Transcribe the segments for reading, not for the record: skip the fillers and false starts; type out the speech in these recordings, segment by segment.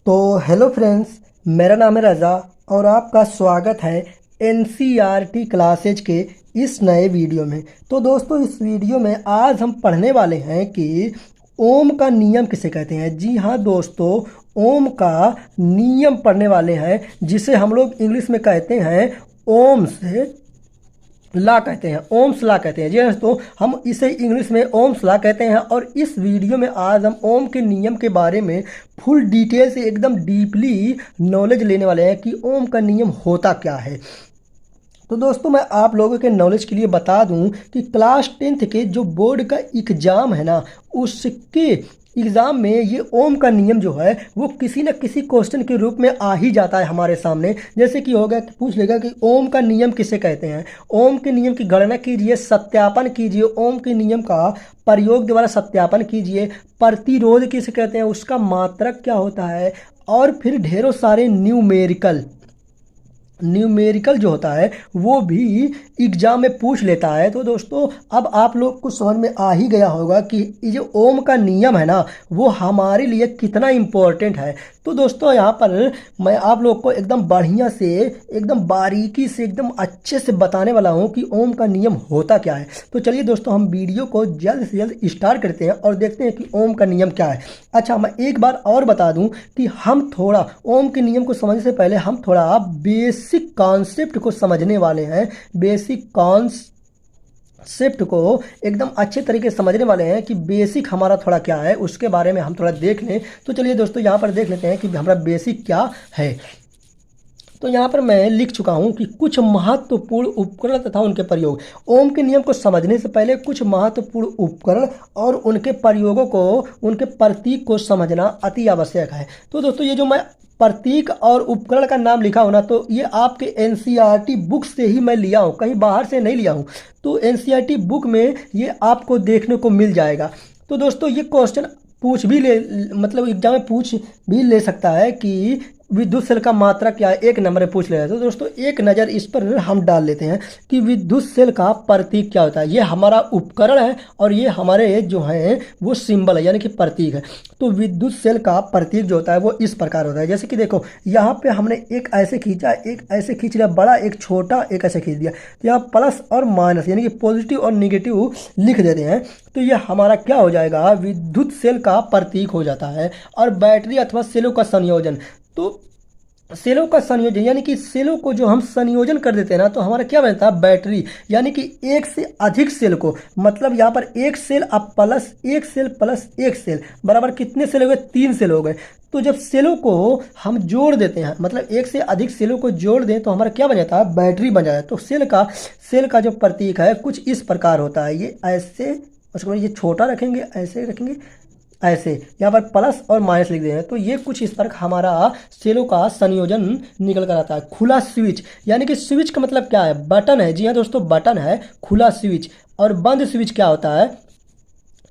तो hello friends, मेरा नाम है रज़ा और आपका स्वागत है एनसीईआरटी क्लासेज के इस नए वीडियो में। तो दोस्तों, इस वीडियो में आज हम पढ़ने वाले हैं कि ओम का नियम किसे कहते हैं। जी हाँ दोस्तों, ओम का नियम पढ़ने वाले हैं, जिसे हम लोग इंग्लिश में कहते हैं ओम्स ला कहते हैं, ओम्स ला कहते हैं। जी हाँ दोस्तों, हम इसे इंग्लिश में ओम्स ला कहते हैं। और इस वीडियो में आज हम ओम के नियम के बारे में फुल डिटेल से एकदम डीपली नॉलेज लेने वाले हैं कि ओम का नियम होता क्या है। तो दोस्तों, मैं आप लोगों के नॉलेज के लिए बता दूं कि क्लास 10th के जो बोर्ड का एग्ज़ाम है ना, उसके एग्ज़ाम में ये ओम का नियम जो है वो किसी न किसी क्वेश्चन के रूप में आ ही जाता है हमारे सामने। जैसे कि होगा कि पूछ लेगा कि ओम का नियम किसे कहते हैं, ओम के नियम की गणना कीजिए, सत्यापन कीजिए, ओम के नियम का प्रयोग द्वारा सत्यापन कीजिए, प्रतिरोध किसे कहते हैं, उसका मात्रक क्या होता है, और फिर ढेरों सारे न्यूमेरिकल जो होता है वो भी एग्जाम में पूछ लेता है। तो दोस्तों, अब आप लोग को समझ में आ ही गया होगा कि ये जो ओम का नियम है ना, वो हमारे लिए कितना इम्पोर्टेंट है। तो दोस्तों, यहाँ पर मैं आप लोग को एकदम बढ़िया से, एकदम बारीकी से, एकदम अच्छे से बताने वाला हूँ कि ओम का नियम होता क्या है। तो चलिए दोस्तों, हम वीडियो को जल्द से जल्द स्टार्ट करते हैं और देखते हैं कि ओम का नियम क्या है। अच्छा, मैं एक बार और बता दूं कि हम थोड़ा ओम के नियम को समझने से पहले हम थोड़ा बेसिक कॉन्सेप्ट को समझने वाले हैं। बेसिक कॉन्सेप्ट को एकदम अच्छे तरीके से समझने वाले हैं कि बेसिक हमारा थोड़ा क्या है, उसके बारे में हम थोड़ा देख लें। तो चलिए दोस्तों, यहाँ पर देख लेते हैं कि हमारा बेसिक क्या है। तो यहाँ पर मैं लिख चुका हूँ कि कुछ महत्वपूर्ण उपकरण तथा उनके प्रयोग। ओम के नियम को समझने से पहले कुछ महत्वपूर्ण उपकरण और उनके प्रयोगों को, उनके प्रतीक को समझना अति आवश्यक है। तो दोस्तों, ये जो मैं प्रतीक और उपकरण का नाम लिखा हूँ ना, तो ये आपके एनसीईआरटी बुक से ही मैं लिया हूँ, कहीं बाहर से नहीं लिया हूँ। तो एनसीईआरटी बुक में ये आपको देखने को मिल जाएगा। तो दोस्तों, ये क्वेश्चन पूछ भी ले, मतलब एग्जाम में पूछ भी ले सकता है कि विद्युत सेल का मात्रा क्या है, एक नंबर में पूछ ले रहा है। तो दोस्तों, एक नज़र इस पर हम डाल लेते हैं कि विद्युत सेल का प्रतीक क्या होता है। ये हमारा उपकरण है और ये हमारे जो है वो सिंबल है, यानी कि प्रतीक है। तो विद्युत सेल का प्रतीक जो होता है वो इस प्रकार होता है। जैसे कि देखो, यहाँ पे हमने एक ऐसे खींचा, एक ऐसे खींच लिया बड़ा, एक छोटा, एक ऐसे खींच दिया। तो यहाँ प्लस और माइनस यानी कि पॉजिटिव और निगेटिव लिख देते हैं। तो ये हमारा क्या हो जाएगा, विद्युत सेल का प्रतीक हो जाता है। और बैटरी अथवा सेलों का संयोजन, तो सेलों का संयोजन यानी कि सेलों को जो हम संयोजन कर देते हैं ना, तो हमारा क्या बनता है, बैटरी। यानी कि एक से अधिक सेल को, मतलब यहाँ पर एक सेल अब प्लस एक सेल प्लस एक सेल बराबर कितने सेल हो गए, 3 सेल हो गए। तो जब सेलों को हम जोड़ देते हैं, मतलब एक से अधिक सेलों को जोड़ दें, तो हमारा क्या बन जाता है, बैटरी बन जाता है। तो सेल का जो प्रतीक है कुछ इस प्रकार होता है। ये ऐसे, उसके बाद ये छोटा रखेंगे, ऐसे रखेंगे, ऐसे यहाँ पर प्लस और माइनस लिख देंगे। तो ये कुछ इस पर हमारा सेलों का संयोजन निकल कर आता है। खुला स्विच, यानी कि स्विच का मतलब क्या है, बटन है। जी हाँ दोस्तों, बटन है खुला स्विच। और बंद स्विच क्या होता है,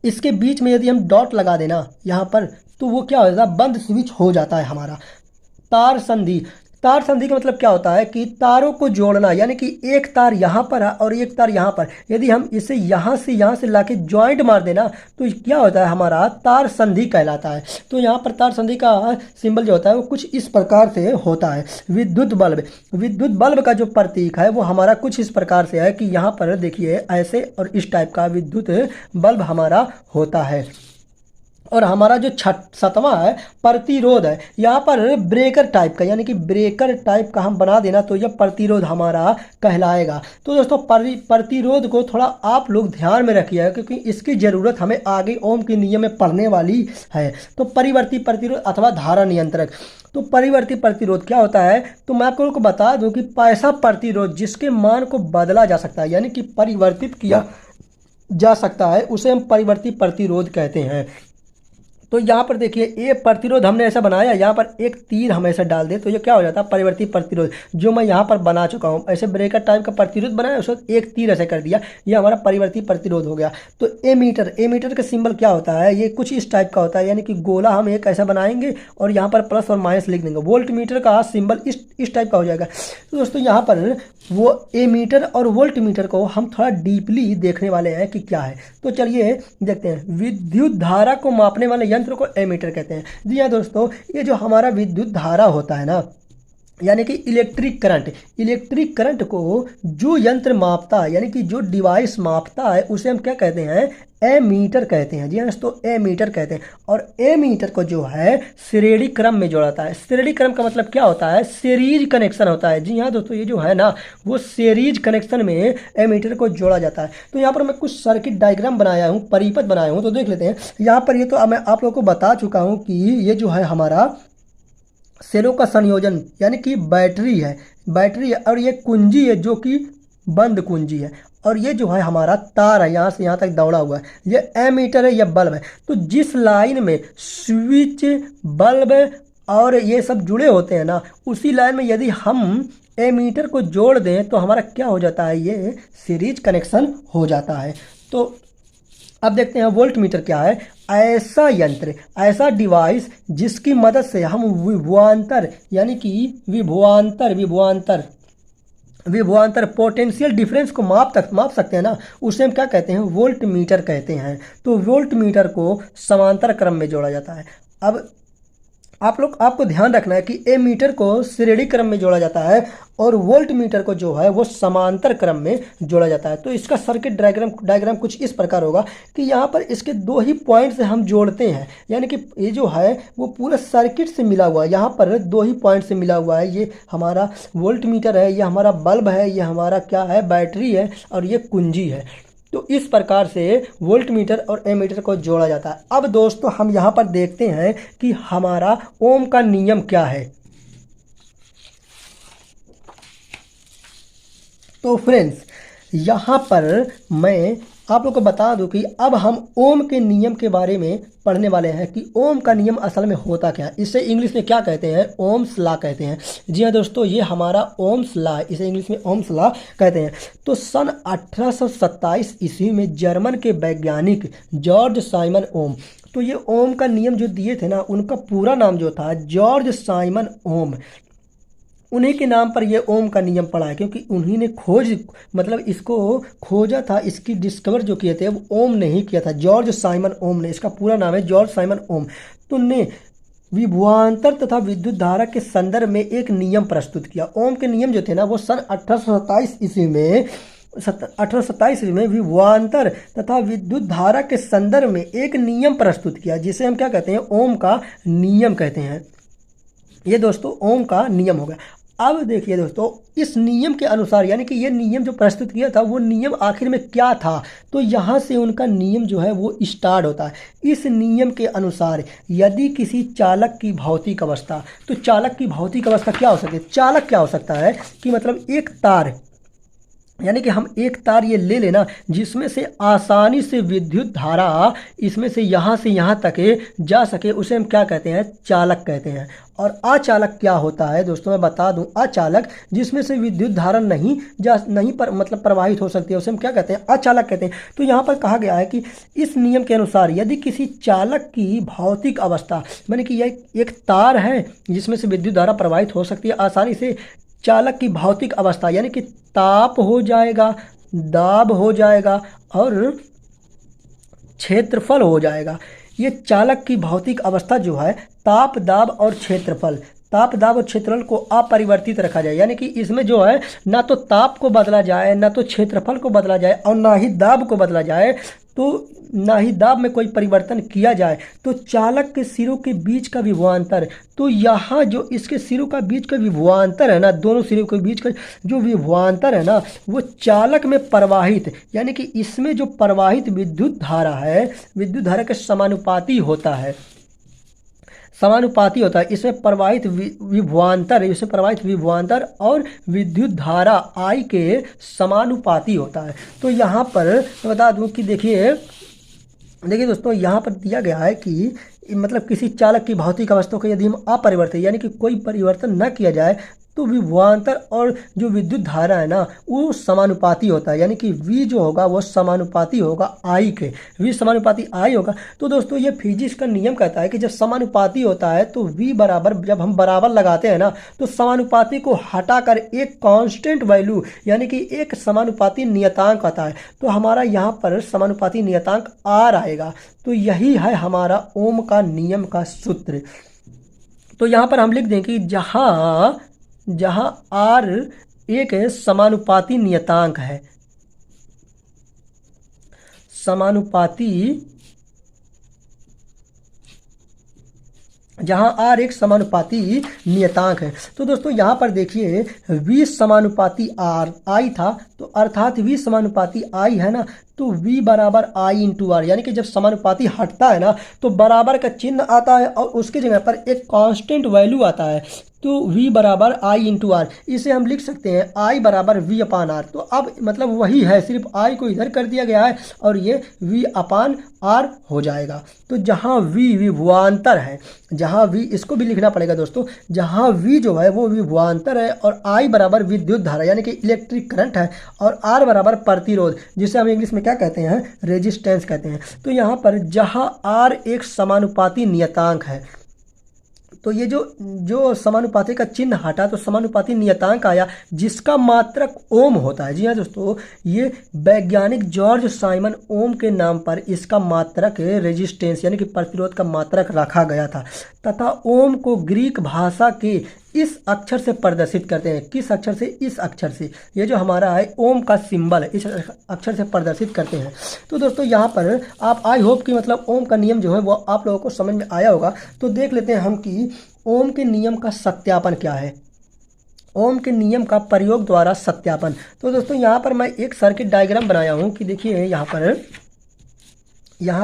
इसके बीच में यदि हम डॉट लगा देना यहाँ पर, तो वो क्या हो जाता है, बंद स्विच हो जाता है हमारा। तार संधि, तार संधि का मतलब क्या होता है कि तारों को जोड़ना, यानी कि एक तार यहाँ पर है और एक तार यहाँ पर, यदि हम इसे यहाँ से लाके ज्वाइंट मार देना, तो क्या होता है, हमारा तार संधि कहलाता है। तो यहाँ पर तार संधि का सिंबल जो होता है वो कुछ इस प्रकार से होता है। विद्युत बल्ब का जो प्रतीक है वो हमारा कुछ इस प्रकार से है कि यहाँ पर देखिए ऐसे और इस टाइप का विद्युत बल्ब हमारा होता है। और हमारा जो 7वां है, प्रतिरोध है। यहाँ पर ब्रेकर टाइप का, यानी कि ब्रेकर टाइप का हम बना देना, तो यह प्रतिरोध हमारा कहलाएगा। तो दोस्तों, प्रतिरोध को थोड़ा आप लोग ध्यान में रखिएगा, क्योंकि इसकी ज़रूरत हमें आगे ओम के नियम में पढ़ने वाली है। तो परिवर्ती प्रतिरोध अथवा धारा नियंत्रक। तो परिवर्ती प्रतिरोध क्या होता है, तो मैं आपको बता दूं कि पैसा प्रतिरोध जिसके मान को बदला जा सकता है, यानी कि परिवर्तित किया जा सकता है, उसे हम परिवर्ती प्रतिरोध कहते हैं। तो यहाँ पर देखिए, ये प्रतिरोध हमने ऐसा बनाया, यहाँ पर एक तीर हम ऐसा डाल दें, तो ये क्या हो जाता है, परिवर्ती प्रतिरोध, जो मैं यहाँ पर बना चुका हूँ। ऐसे ब्रेकर टाइप का प्रतिरोध बनाया, उसको एक तीर ऐसे कर दिया, ये हमारा परिवर्ती प्रतिरोध हो गया। तो एमीटर का सिंबल क्या होता है, ये कुछ इस टाइप का होता है, यानी कि गोला हम एक ऐसा बनाएंगे और यहाँ पर प्लस और माइनस लिख देंगे। वोल्ट मीटर का सिंबल इस टाइप का हो जाएगा। तो दोस्तों, यहाँ पर वो एमीटर और वोल्ट मीटर को हम थोड़ा डीपली देखने वाले हैं कि क्या है। तो चलिए देखते हैं। विद्युत धारा को मापने वाले यंत्र यंत्र को एमीटर कहते हैं। जी हाँ दोस्तों, ये जो हमारा विद्युत धारा होता है ना, यानी कि इलेक्ट्रिक करंट को जो यंत्र मापता है, यानी कि जो डिवाइस मापता है, उसे हम क्या कहते हैं, एमीटर कहते हैं। जी हाँ दोस्तों, एमीटर कहते हैं। और एमीटर को जो है श्रेणी क्रम में जोड़ाता है। श्रेणी क्रम का मतलब क्या होता है, सीरीज कनेक्शन होता है। जी हाँ दोस्तों, ये जो है ना, वो सीरीज कनेक्शन में एमीटर को जोड़ा जाता है। तो यहाँ पर मैं कुछ सर्किट डायग्राम बनाया हूँ, परिपथ बनाया हूँ, तो देख लेते हैं। यहाँ पर ये तो मैं आप लोगों को बता चुका हूँ कि ये जो है हमारा सेलों का संयोजन, यानी कि बैटरी है और ये कुंजी है जो कि बंद कुंजी है, और ये जो है हमारा तार है, यहाँ से यहाँ तक दौड़ा हुआ है, ये एमीटर है, ये बल्ब है। तो जिस लाइन में स्विच, बल्ब और ये सब जुड़े होते हैं ना, उसी लाइन में यदि हम एमीटर को जोड़ दें तो हमारा क्या हो जाता है, ये सीरीज कनेक्शन हो जाता है। तो अब देखते हैं वोल्ट मीटर क्या है। ऐसा यंत्र, ऐसा डिवाइस जिसकी मदद से हम विभवांतर, यानी कि विभवांतर पोटेंशियल डिफरेंस को माप सकते हैं ना, उसे हम क्या कहते हैं, वोल्ट मीटर कहते हैं। तो वोल्ट मीटर को समांतर क्रम में जोड़ा जाता है। अब आपको ध्यान रखना है कि एमीटर को श्रेणी क्रम में जोड़ा जाता है और वोल्ट मीटर को जो है वो समांतर क्रम में जोड़ा जाता है। तो इसका सर्किट डायग्राम कुछ इस प्रकार होगा कि यहाँ पर इसके दो ही पॉइंट से हम जोड़ते हैं, यानी कि ये जो है वो पूरा सर्किट से मिला हुआ है। यहाँ पर दो ही पॉइंट से मिला हुआ है। ये हमारा वोल्ट मीटर है, ये हमारा बल्ब है, ये हमारा क्या है, बैटरी है, और ये कुंजी है। तो इस प्रकार से वोल्ट मीटर और एमीटर को जोड़ा जाता है। अब दोस्तों हम यहाँ पर देखते हैं कि हमारा ओम का नियम क्या है। तो फ्रेंड्स, यहाँ पर मैं आप लोग को बता दूं कि अब हम ओम के नियम के बारे में पढ़ने वाले हैं कि ओम का नियम असल में होता क्या है। इसे इंग्लिश में क्या कहते हैं, ओम्स लॉ कहते हैं। जी हाँ दोस्तों, ये हमारा ओम्स लॉ, इसे इंग्लिश में ओम्स लॉ कहते हैं। तो सन 1827 ईस्वी में जर्मन के वैज्ञानिक जॉर्ज साइमन ओम, तो ये ओम का नियम जो दिए थे ना, उनका पूरा नाम जो था जॉर्ज साइमन ओम, उन्हीं के नाम पर ये ओम का नियम पड़ा है, क्योंकि उन्हीं ने इसको खोजा था, इसकी डिस्कवर जो किए थे वो ओम ने ही किया था, जॉर्ज साइमन ओम ने। इसका पूरा नाम है जॉर्ज साइमन ओम। तो उनने विभवांतर तथा विद्युत धारा के संदर्भ में एक नियम प्रस्तुत किया। ओम के नियम जो थे ना, वो सन 1827 ईस्वी में विभवांतर तथा विद्युत धारा के संदर्भ में एक नियम प्रस्तुत किया, जिसे हम क्या कहते हैं, ओम का नियम कहते हैं। ये दोस्तों ओम का नियम हो गया। अब देखिए दोस्तों, इस नियम के अनुसार, यानी कि ये नियम जो प्रस्तुत किया था, वो नियम आखिर में क्या था, तो यहाँ से उनका नियम जो है वो स्टार्ट होता है। इस नियम के अनुसार यदि किसी चालक की भौतिक अवस्था, तो चालक की भौतिक अवस्था क्या हो सकती है, चालक क्या हो सकता है कि मतलब एक तार, यानी कि हम एक तार ये ले लेना जिसमें से आसानी से विद्युत धारा इसमें से यहाँ तक जा सके, उसे हम क्या कहते हैं, चालक कहते हैं। और अचालक क्या होता है दोस्तों, मैं बता दूं, अचालक जिसमें से विद्युत धारा नहीं प्रवाहित हो सकती है, उसे हम क्या कहते हैं, अचालक कहते हैं। तो यहाँ पर कहा गया है कि इस नियम के अनुसार यदि किसी चालक की भौतिक अवस्था, माने कि यह एक तार है जिसमें से विद्युत धारा प्रवाहित हो सकती है आसानी से, चालक की भौतिक अवस्था यानी कि ताप हो जाएगा, दाब हो जाएगा और क्षेत्रफल हो जाएगा। ये चालक की भौतिक अवस्था जो है, ताप, दाब और क्षेत्रफल, ताप, दाब और क्षेत्रफल को अपरिवर्तित रखा जाए, यानी कि इसमें जो है ना तो ताप को बदला जाए, ना तो क्षेत्रफल को बदला जाए, और ना ही दाब को बदला जाए, तो ना ही दाब में कोई परिवर्तन किया जाए। तो चालक के सिरों के बीच का विभवांतर, तो यहाँ जो इसके सिरों का बीच का विभवांतर है ना, दोनों सिरों के बीच का जो विभवांतर है ना, वो चालक में प्रवाहित, यानी कि इसमें जो प्रवाहित विद्युत धारा है, विद्युत धारा के समानुपाती होता है, इसमें प्रवाहित विभवांतर और विद्युत धारा I के समानुपाती होता है। तो यहाँ पर बता दूं कि देखिए दोस्तों, यहाँ पर दिया गया है कि मतलब किसी चालक की भौतिक अवस्था को यदि हम अपरिवर्तित, यानी कि कोई परिवर्तन न किया जाए, तो विभवांतर और जो विद्युत धारा है ना, वो समानुपाती होता है, यानी कि V जो होगा वो समानुपाती होगा I के, V समानुपाती I होगा। तो दोस्तों ये फिजिक्स का नियम कहता है कि जब समानुपाती होता है तो V बराबर, जब हम बराबर लगाते हैं ना, तो समानुपाती को हटाकर एक कांस्टेंट वैल्यू, यानी कि एक समानुपाती नियतांक आता है। तो हमारा यहाँ पर समानुपाती नियतांक R आएगा। तो यही है हमारा ओम का नियम का सूत्र। तो यहाँ पर हम लिख दें कि जहाँ जहाँ आर एक समानुपाती नियतांक है, जहाँ आर एक समानुपाती नियतांक है। तो दोस्तों यहाँ पर देखिए v समानुपाती आर आई था, तो अर्थात v समानुपाती आई है ना, तो v बराबर आई इंटू आर, यानी कि जब समानुपाती हटता है ना तो बराबर का चिन्ह आता है और उसके जगह पर एक कांस्टेंट वैल्यू आता है, तो v बराबर आई इंटू आर। इसे हम लिख सकते हैं i बराबर v अपान आर। तो अब मतलब वही है, सिर्फ i को इधर कर दिया गया है और ये v अपान आर हो जाएगा। तो जहाँ v विभवांतर है, जहाँ v, इसको भी लिखना पड़ेगा दोस्तों, जहाँ v जो है वो विभवांतर है और i बराबर विद्युत धारा यानी कि इलेक्ट्रिक करंट है और r बराबर प्रतिरोध, जिसे हम इंग्लिश में क्या कहते हैं, रेजिस्टेंस कहते हैं। तो यहाँ पर जहाँ r एक समानुपाती नियतांक है, तो ये जो समानुपाती का चिन्ह हटा तो समानुपाती नियतांक आया जिसका मात्रक ओम होता है। जी हाँ दोस्तों, ये वैज्ञानिक जॉर्ज साइमन ओम के नाम पर इसका मात्रक रेजिस्टेंस यानी कि प्रतिरोध का मात्रक रखा गया था, तथा ओम को ग्रीक भाषा के इस अक्षर से प्रदर्शित करते हैं। किस अक्षर से? इस अक्षर से। ये जो हमारा है ओम का सिंबल है, इस अक्षर से प्रदर्शित करते हैं। तो दोस्तों यहाँ पर आप आई होप कि मतलब ओम का नियम जो है वो आप लोगों को समझ में आया होगा। तो देख लेते हैं हम कि ओम के नियम का सत्यापन क्या है, ओम के नियम का प्रयोग द्वारा सत्यापन। तो दोस्तों यहाँ पर मैं एक सर्किट डायग्राम बनाया हूँ कि देखिए यहाँ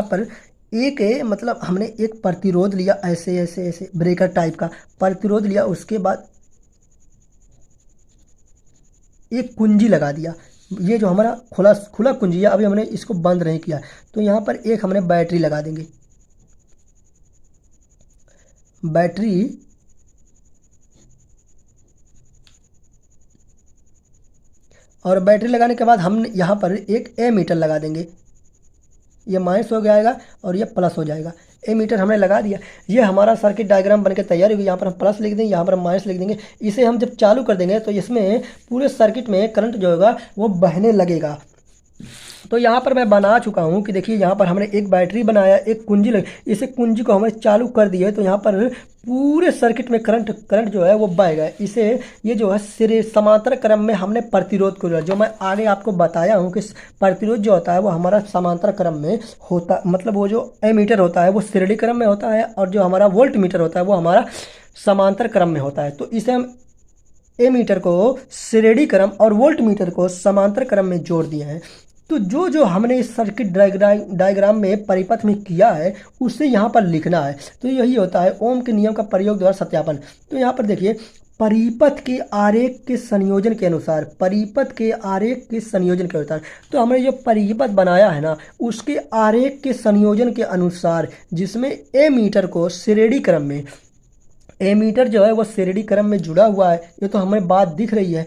पर एक मतलब हमने एक प्रतिरोध लिया, ऐसे ऐसे ऐसे ब्रेकर टाइप का प्रतिरोध लिया, उसके बाद एक कुंजी लगा दिया। ये जो हमारा खुला कुंजी है, अभी हमने इसको बंद नहीं किया, तो यहाँ पर एक हमने बैटरी लगा देंगे। बैटरी और बैटरी लगाने के बाद हम यहाँ पर एक एमीटर लगा देंगे। ये माइनस हो जाएगा और ये प्लस हो जाएगा। एमीटर हमने लगा दिया, ये हमारा सर्किट डायग्राम बनकर तैयार होगी। यहाँ पर हम प्लस लिख देंगे, यहाँ पर हम माइनस लिख देंगे। इसे हम जब चालू कर देंगे तो इसमें पूरे सर्किट में करंट जो होगा वो बहने लगेगा। तो यहाँ पर मैं बना चुका हूँ कि देखिए यहाँ पर हमने एक बैटरी बनाया, एक कुंजी लगी, इसे कुंजी को हमने चालू कर दिया तो यहाँ पर पूरे सर्किट में करंट जो है वो बहेगा। इसे ये जो है सिरे समांतर क्रम में हमने प्रतिरोध को, जो मैं आगे आपको बताया हूँ कि प्रतिरोध जो होता है वो हमारा समांतर क्रम में होता, मतलब वो जो एमीटर होता है वो श्रेणी क्रम में होता है और जो हमारा वोल्ट मीटर होता है वो हमारा समांतर क्रम में होता है। तो इसे हम एमीटर को श्रेणी क्रम और वोल्ट मीटर को समांतर क्रम में जोड़ दिए हैं। तो जो हमने इस सर्किट डायग्राम में परिपथ में किया है उसे यहाँ पर लिखना है। तो यही होता है ओम के नियम का प्रयोग द्वारा सत्यापन। तो यहाँ पर देखिए परिपथ के आरेख के संयोजन के अनुसार, परिपथ के आरेख के संयोजन के अनुसार, तो हमने जो परिपथ बनाया है ना उसके आरेख के संयोजन के अनुसार, जिसमें एमीटर को श्रेणी क्रम में, एमीटर जो है वो श्रेणी क्रम में जुड़ा हुआ है, ये तो हमें बात दिख रही है,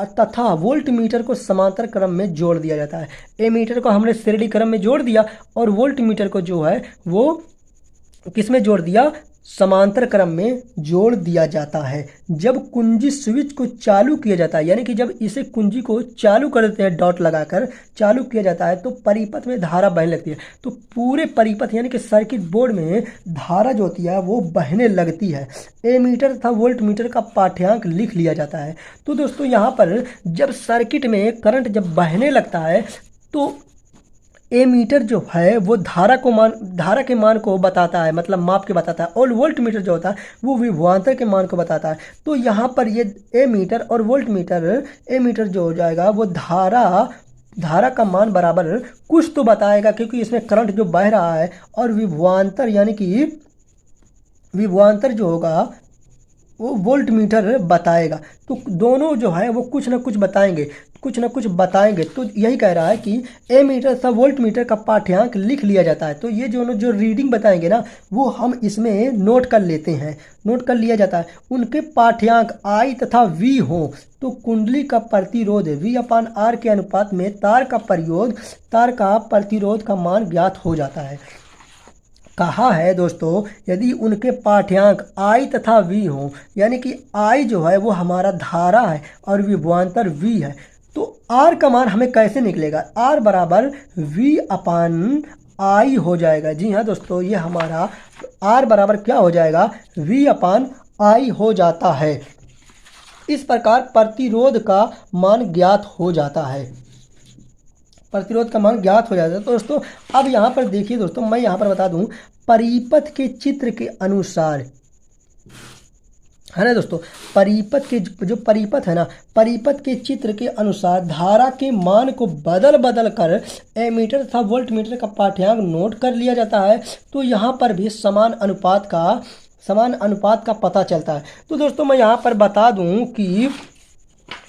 तथा वोल्ट मीटर को समांतर क्रम में जोड़ दिया जाता है। एमीटर को हमने श्रेणी क्रम में जोड़ दिया और वोल्ट मीटर को जो है वो किस में जोड़ दिया, समांतर क्रम में जोड़ दिया जाता है। जब कुंजी स्विच को चालू किया जाता है, यानी कि जब इसे कुंजी को चालू कर देते हैं, डॉट लगाकर चालू किया जाता है तो परिपथ में धारा बहने लगती है। तो पूरे परिपथ यानी कि सर्किट बोर्ड में धारा जो होती है वो बहने लगती है। एमीटर तथा वोल्ट मीटर का पाठ्यांक लिख लिया जाता है। तो दोस्तों यहाँ पर जब सर्किट में करंट जब बहने लगता है तो एमीटर जो है वो धारा के मान को बताता है, मतलब माप के बताता है, और वोल्ट मीटर जो होता है वो विभवांतर के मान को बताता है। तो यहाँ पर ये एमीटर और वोल्ट मीटर, एमीटर जो हो जाएगा वो धारा का मान बराबर कुछ तो बताएगा क्योंकि इसमें करंट जो बह रहा है, और विभवांतर यानी कि विभवांतर जो होगा वो वोल्ट मीटर बताएगा। तो दोनों जो है वो कुछ ना कुछ बताएंगे। तो यही कह रहा है कि एमीटर तथा वोल्ट मीटर का पाठ्यांक लिख लिया जाता है। तो ये जो रीडिंग बताएंगे ना वो हम इसमें नोट कर लेते हैं, नोट कर लिया जाता है। उनके पाठ्यांक आई तथा वी हो तो कुंडली का प्रतिरोध V अपान R के अनुपात में तार का प्रतिरोध का मान ज्ञात हो जाता है। कहा है दोस्तों यदि उनके पाठ्यांक I तथा V हो, यानी कि I जो है वो हमारा धारा है और विभवांतर V है, तो R का मान हमें कैसे निकलेगा, R बराबर V अपान आई हो जाएगा। जी हाँ दोस्तों, ये हमारा आर बराबर क्या हो जाएगा, वी अपान आई हो जाता है। इस प्रकार प्रतिरोध का मान ज्ञात हो जाता है, प्रतिरोध का मान ज्ञात हो जाता है। तो दोस्तों अब यहाँ पर देखिए दोस्तों, मैं यहाँ पर बता दूं, परिपथ के चित्र के अनुसार है ना दोस्तों, परिपथ के जो परिपथ है ना, परिपथ के चित्र के अनुसार धारा के मान को बदल बदल कर एमीटर तथा वोल्ट मीटर का पाठ्यांक नोट कर लिया जाता है। तो यहाँ पर भी समान अनुपात का पता चलता है। तो दोस्तों मैं यहाँ पर बता दूं कि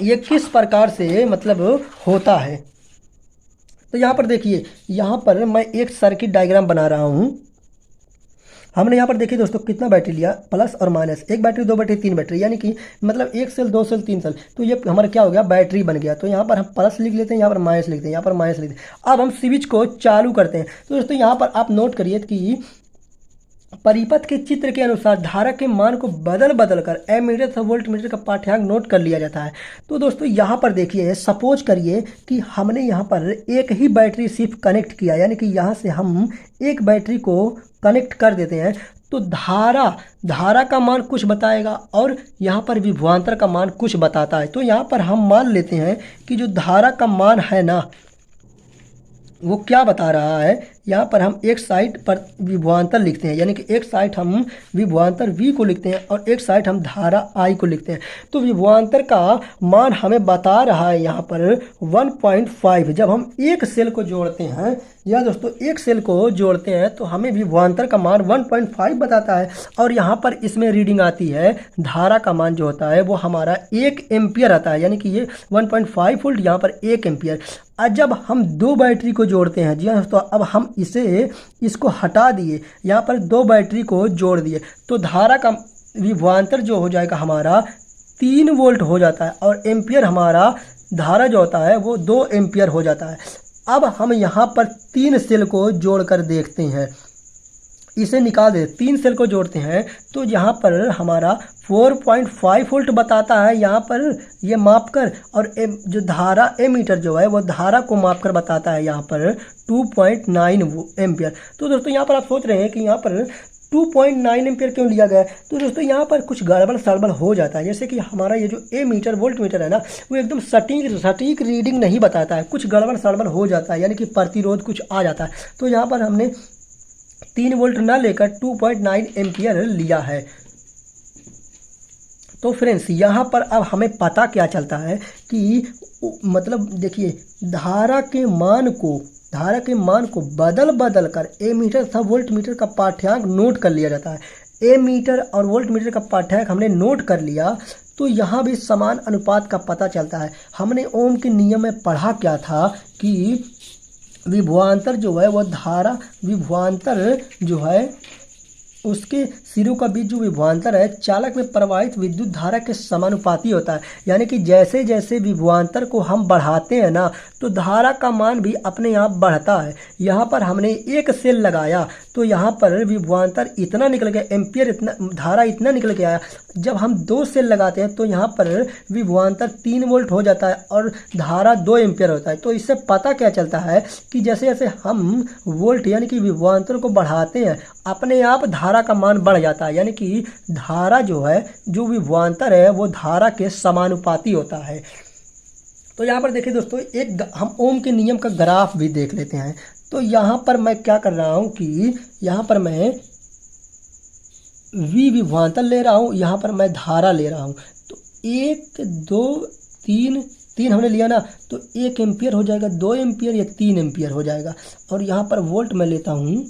ये किस प्रकार से मतलब होता है। तो यहाँ पर देखिए, यहाँ पर मैं एक सर्किट डायग्राम बना रहा हूँ। हमने यहाँ पर देखिए दोस्तों कितना बैटरी लिया, प्लस और माइनस, एक बैटरी, दो बैटरी, तीन बैटरी, यानी कि मतलब एक सेल, दो सेल, तीन सेल। तो ये हमारा क्या हो गया, बैटरी बन गया। तो यहाँ पर हम प्लस लिख लेते हैं, यहाँ पर माइनस लिखते हैं, यहाँ पर माइनस लिखते हैं। अब हम स्विच को चालू करते हैं। तो दोस्तों यहाँ पर आप नोट करिए कि परिपथ के चित्र के अनुसार धारा के मान को बदल बदल कर एमीटर तथा वोल्ट मीटर का पाठ्यांक नोट कर लिया जाता है। तो दोस्तों यहाँ पर देखिए, सपोज करिए कि हमने यहाँ पर एक ही बैटरी सिर्फ कनेक्ट किया, यानी कि यहाँ से हम एक बैटरी को कनेक्ट कर देते हैं। तो धारा का मान कुछ बताएगा और यहाँ पर विभवांतर का मान कुछ बताता है। तो यहाँ पर हम मान लेते हैं कि जो धारा का मान है ना, वो क्या बता रहा है, यहाँ पर हम एक साइड पर विभवांतर लिखते हैं, यानी कि एक साइड हम विभवांतर V को लिखते हैं और एक साइड हम धारा I को लिखते हैं। तो विभवांतर का मान हमें बता रहा है यहाँ पर 1.5। जब हम एक सेल को जोड़ते हैं, या दोस्तों एक सेल को जोड़ते हैं, तो हमें विभवांतर का मान 1.5 बताता है। और यहाँ पर इसमें रीडिंग आती है, धारा का मान जो होता है वो हमारा 1 एम्पियर आता है, यानी कि ये 1.5 वोल्ट, यहाँ पर 1 एम्पियर। आज जब हम दो बैटरी को जोड़ते हैं, जी हाँ दोस्तों, अब हम इसको हटा दिए, यहाँ पर दो बैटरी को जोड़ दिए, तो धारा का विभवांतर जो हो जाएगा हमारा 3 वोल्ट हो जाता है, और एम्पियर हमारा धारा जो होता है वो 2 एम्पियर हो जाता है। अब हम यहाँ पर 3 सेल को जोड़कर देखते हैं, इसे निकाल दे, 3 सेल को जोड़ते हैं तो यहाँ पर हमारा 4.5 वोल्ट बताता है, यहाँ पर ये माप कर, और जो धारा एमीटर जो है वो धारा को माप कर बताता है यहाँ पर 2.9 एम्पियर। तो दोस्तों यहाँ पर आप सोच रहे हैं कि यहाँ पर 2.9 एम्पियर क्यों लिया गया है। तो दोस्तों यहाँ पर कुछ गड़बड़ सड़बड़ हो जाता है, जैसे कि हमारा ये जो मीटर वोल्ट मीटर है ना, वो एकदम सटीक रीडिंग नहीं बताता है, कुछ गड़बड़ सड़बड़ हो जाता है, यानी कि प्रतिरोध कुछ आ जाता है। तो यहाँ पर हमने 3 वोल्ट ना लेकर 2.9 एम्पियर लिया है। तो फ्रेंड्स यहाँ पर अब हमें पता क्या चलता है कि मतलब देखिए, धारा के मान को बदल बदल कर एमीटर तथा वोल्ट मीटर का पाठ्यांक नोट कर लिया जाता है। एमीटर और वोल्ट मीटर का पाठ्यांक हमने नोट कर लिया, तो यहाँ भी समान अनुपात का पता चलता है। हमने ओम के नियम में पढ़ा क्या था कि विभवांतर जो है वो धारा विभवांतर जो है उसके सिरों का बीच जो विभवांतर है चालक में प्रवाहित विद्युत धारा के समानुपाती होता है। यानी कि जैसे जैसे विभवांतर को हम बढ़ाते हैं ना, तो धारा का मान भी अपने आप बढ़ता है। यहाँ पर हमने एक सेल लगाया तो यहाँ पर विभवांतर इतना निकल गया, एम्पियर इतना, धारा इतना निकल के आया। जब हम 2 सेल लगाते हैं तो यहाँ पर विभवांतर 3 वोल्ट हो जाता है और धारा 2 एम्पियर होता है। तो इससे पता क्या चलता है कि जैसे जैसे हम वोल्ट यानी कि विभवांतर को बढ़ाते हैं, अपने आप धारा का मान बढ़ जाता है, यानी कि धारा जो है, जो विभवांतर है वो धारा के समानुपाती होता है। तो यहाँ पर देखिए दोस्तों, एक हम ओम के नियम का ग्राफ भी देख लेते हैं। तो यहाँ पर मैं क्या कर रहा हूँ कि यहाँ पर मैं V विभवांतर ले रहा हूँ, यहाँ पर मैं धारा ले रहा हूँ। तो 1 2 3 हमने लिया ना, तो 1 एम्पियर हो जाएगा, 2 एम्पियर या 3 एम्पियर हो जाएगा। और यहाँ पर वोल्ट मैं लेता हूँ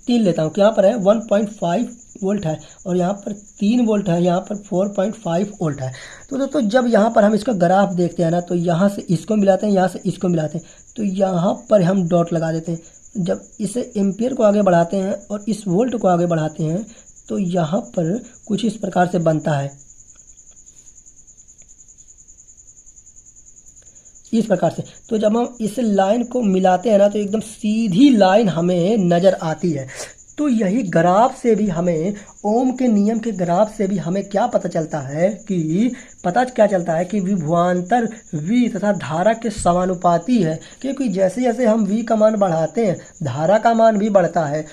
3 लेता हूँ, यहाँ पर है 1.5 वोल्ट है और यहाँ पर 3 वोल्ट है, यहाँ पर 4.5 वोल्ट है। तो दोस्तों जब यहाँ पर हम इसका ग्राफ देखते हैं ना, तो यहाँ से इसको मिलाते हैं, यहाँ से इसको मिलाते हैं, तो यहाँ पर हम डॉट लगा देते हैं। जब इसे एम्पियर को आगे बढ़ाते हैं और इस वोल्ट को आगे बढ़ाते हैं, तो यहाँ पर कुछ इस प्रकार से बनता है, इस प्रकार से। तो जब हम इस लाइन को मिलाते हैं ना, तो एकदम सीधी लाइन हमें नज़र आती है। तो यही ग्राफ से भी हमें, ओम के नियम के ग्राफ से भी हमें क्या पता चलता है कि विभवांतर v तथा धारा के समानुपाती है, क्योंकि जैसे जैसे हम v का मान बढ़ाते हैं धारा का मान भी बढ़ता है।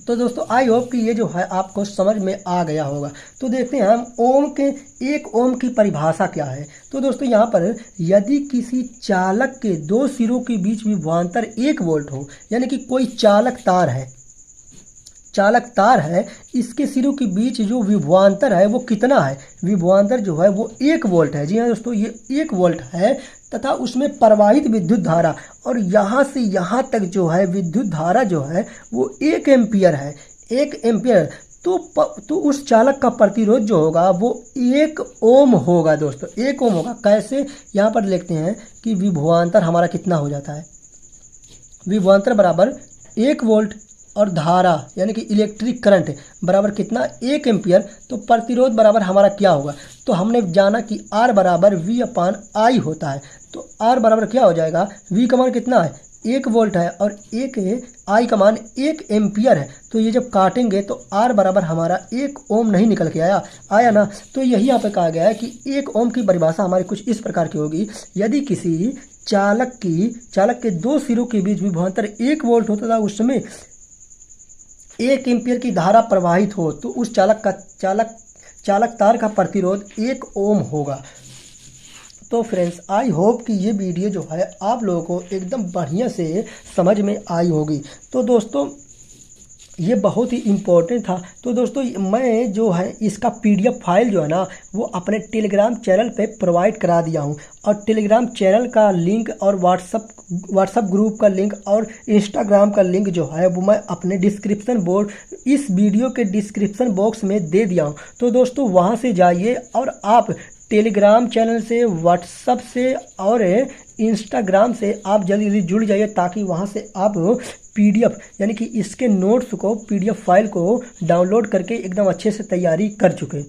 तो दोस्तों आई होप कि ये जो है आपको समझ में आ गया होगा। तो देखते हैं हम एक ओम की परिभाषा क्या है। तो दोस्तों यहाँ पर यदि किसी चालक के दो सिरों के बीच विभवांतर 1 वोल्ट हो, यानी कि कोई चालक तार है, इसके सिरों के बीच जो विभवांतर है वो कितना है, विभवांतर जो है वो 1 वोल्ट है। जी हाँ दोस्तों, ये 1 वोल्ट है तथा उसमें प्रवाहित विद्युत धारा, और यहाँ से यहाँ तक जो है विद्युत धारा जो है वो 1 एम्पियर है, 1 एम्पियर। तो उस चालक का प्रतिरोध जो होगा वो 1 ओम होगा दोस्तों, 1 ओम होगा। कैसे, यहाँ पर लिखते हैं कि विभवांतर हमारा कितना हो जाता है, विभवांतर बराबर 1 वोल्ट और धारा यानी कि इलेक्ट्रिक करंट बराबर कितना, 1 एम्पियर। तो प्रतिरोध बराबर हमारा क्या होगा, तो हमने जाना कि R बराबर V/I होता है। तो R बराबर क्या हो जाएगा, V का मान कितना है, 1 वोल्ट है और I का मान 1 एम्पियर है। तो ये जब काटेंगे तो R बराबर हमारा 1 ओम नहीं निकल के आया ना। तो यही यहाँ पे कहा गया है कि 1 ओम की परिभाषा हमारी कुछ इस प्रकार की होगी, यदि किसी चालक के दो सिरों के बीच विभवांतर 1 वोल्ट होता था, उसमें 1 एम्पियर की धारा प्रवाहित हो, तो उस चालक तार का प्रतिरोध 1 ओम होगा। तो फ्रेंड्स आई होप कि ये वीडियो जो है आप लोगों को एकदम बढ़िया से समझ में आई होगी। तो दोस्तों ये बहुत ही इम्पोर्टेंट था। तो दोस्तों मैं जो है इसका PDF फाइल जो है ना वो अपने टेलीग्राम चैनल पे प्रोवाइड करा दिया हूँ, और टेलीग्राम चैनल का लिंक और व्हाट्सअप ग्रुप का लिंक और इंस्टाग्राम का लिंक जो है वो मैं अपने इस वीडियो के डिस्क्रिप्शन बॉक्स में दे दिया हूँ। तो दोस्तों वहाँ से जाइए और आप टेलीग्राम चैनल से, व्हाट्सअप से और इंस्टाग्राम से आप जल्दी जल्दी जुड़ जाइए, ताकि वहाँ से आप PDF यानी कि इसके नोट्स को, PDF फाइल को डाउनलोड करके एकदम अच्छे से तैयारी कर चुके।